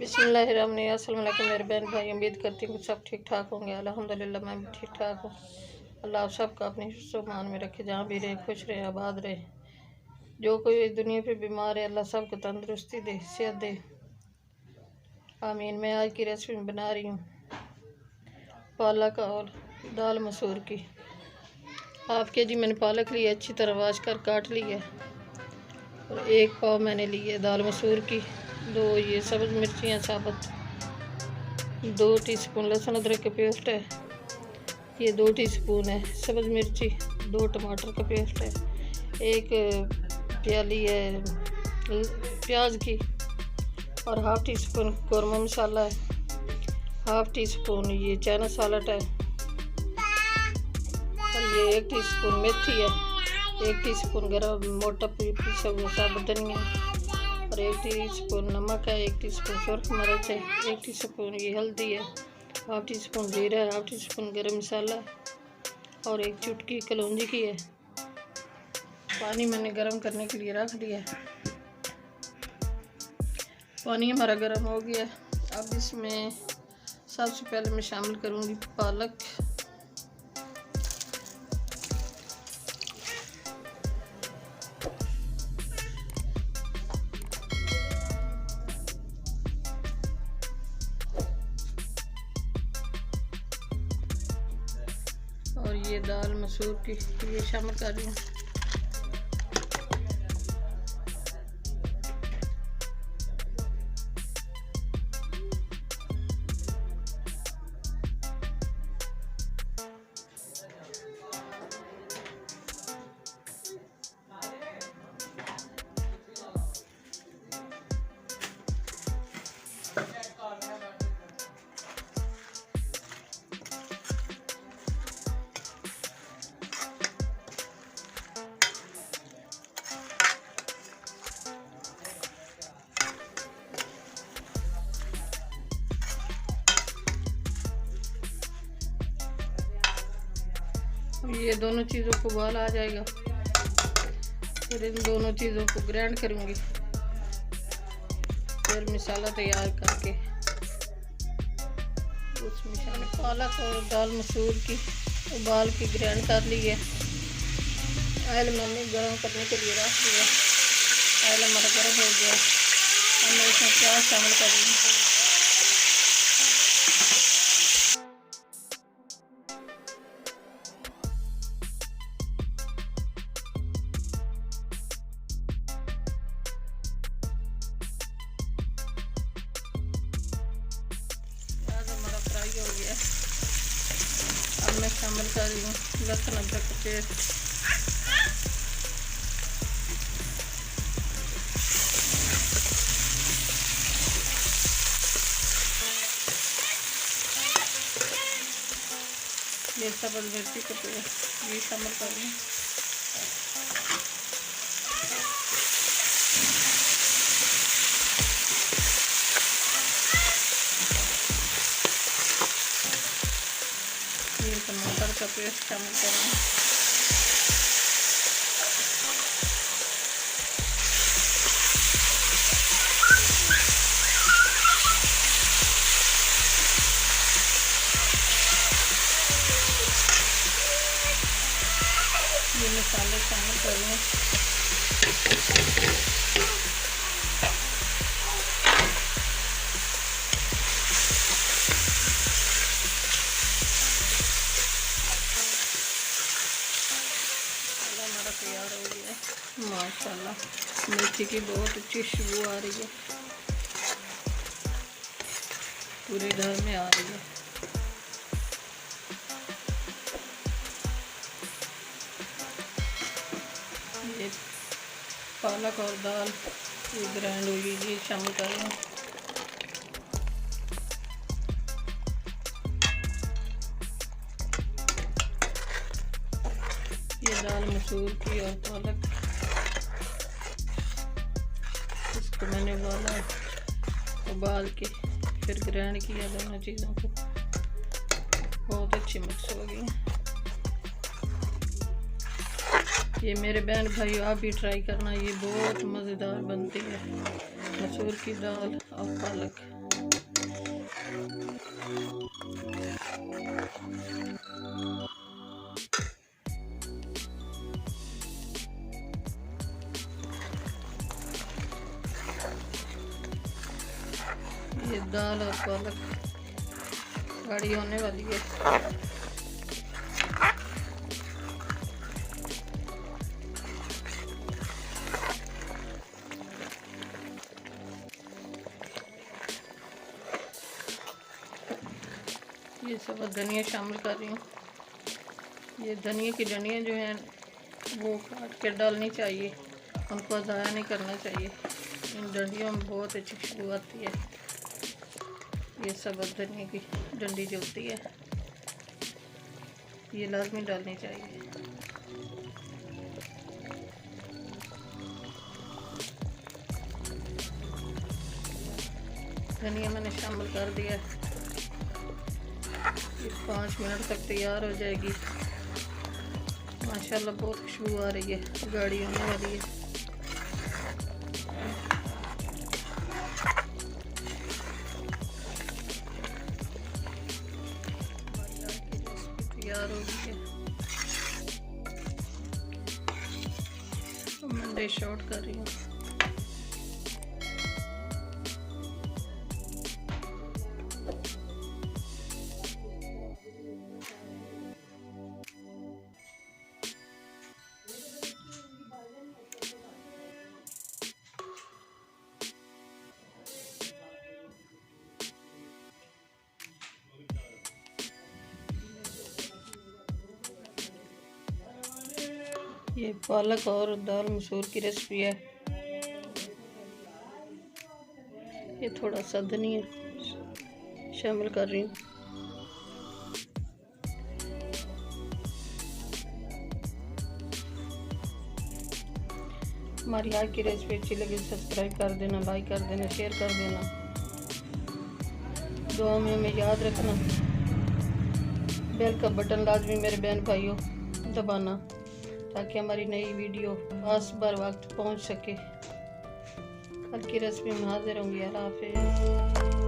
बिस्मिल्लाहिर्रहमानिर्रहीम। अस्सलाम वालेकुम मेरे बहन भाई, उम्मीद करती हूँ कि सब ठीक ठाक होंगे। अल्हम्दुलिल्लाह मैं भी ठीक ठाक हूँ। अल्लाह आप सबका अपनी मान में रखे, जहाँ भी रहे खुश रहे आबाद रहे। जो कोई इस दुनिया पे बीमार है अल्लाह सबको तंदुरुस्ती दे, सेहत दे, आमीन। मैं आज की रेसिपी बना रही हूँ पालक और दाल मसूर की। हाफ के जी मैंने पालक ली है, अच्छी तरह वाश कर काट ली है। और 1 पाव मैंने ली है दाल मसूर की। 2 ये सब्ज़ मिर्चियाँ साबुत, 2 टीस्पून लहसुन अदरक का पेस्ट है, ये 2 टीस्पून है सब्ज़ मिर्ची, 2 टमाटर का पेस्ट है, 1 प्याली है प्याज की, और हाफ टी स्पून कौरमा मसाला है, हाफ टी स्पून ये चाइना साल्ट है, और ये 1 टीस्पून मेथी है, 1 टीस्पून गरम मोटा पीसा हुआ साबुत धनिया, और 1 टीस्पून नमक है, 1 टीस्पून सुरख मिर्च है, 1 टीस्पून ये हल्दी है, हाफ टी स्पून जीरा है, हाफ टी स्पून गरम मसाला है, और 1 चुटकी कलौंजी की है। पानी मैंने गरम करने के लिए रख दिया है। पानी हमारा गरम हो गया। अब इसमें सबसे पहले मैं शामिल करूँगी पालक। और ये दाल मसूर की ये शामिल कर रही हूँ। ये दोनों चीज़ों को उबाल आ जाएगा, फिर इन दोनों चीज़ों को ग्राइंड करूँगी, फिर मसाला तैयार करके उसमें शामिल। पालक और दाल मसूर की उबाल के ग्राइंड कर ली है। ऑयल मैंने गर्म करने के लिए रख दिया। ऑयल हमारा गर्म हो गया। अब मैं इसमें प्याज शामिल कर दूँगी। हो गया। अब मैं शामिल कर रही हूँ लहसुन अदरक का पेस्ट, ये सब्ज़ मिर्ची का पेस्ट ये शामिल कर रही हूँ। ये टमाटर का पेस्ट शामिल करें। ये मसाले शामिल करें। तैयार हो गया माशाल्लाह। मिर्ची की बहुत अच्छी खुशबू आ रही है, पूरे घर में आ रही है। ये पालक और दाल ये ग्राइंड हुई ये शामिल कर रही हूँ। ये दाल मसूर की और पालक, इसको मैंने उबाल के फिर ग्राइंड किया। दोनों चीज़ों को बहुत अच्छी मिक्स हो गई। ये मेरे बहन भाई आप भी ट्राई करना, ये बहुत मज़ेदार बनती है मसूर की दाल और पालक। ये दाल और पालक गाढ़ी होने वाली है। ये सब धनिया शामिल कर रही हूँ। ये धनिया की डंडियाँ जो हैं वो काट के डालनी चाहिए, उनको ज़ाया नहीं करना चाहिए। इन डंडियों में बहुत अच्छी खुशबू आती है। ये सब धनिया की डंडी जो होती है ये लाजमी डालनी चाहिए। धनिया मैंने शामिल कर दिया। ये 5 मिनट तक तैयार हो जाएगी। माशाल्लाह बहुत खुशबू आ रही है, गाढ़ी होने वाली है। तैयार हो गई है। तो मैं डिश आउट कर रही हूँ। ये पालक और दाल मसूर की रेसिपी है। ये थोड़ा सा धनिया शामिल कर रही हूँ। हमारी आज की रेसिपी अच्छी लगी सब्सक्राइब कर देना, लाइक कर देना, शेयर कर देना। दुआ में हमें याद रखना। बेल का बटन लाजमी मेरे बहन भाइयों दबाना, ताकि हमारी नई वीडियो आस बर वक्त पहुंच सके। कल की रेसिपी में हाजिर होंगी। अल्लाह हाफ़िज़।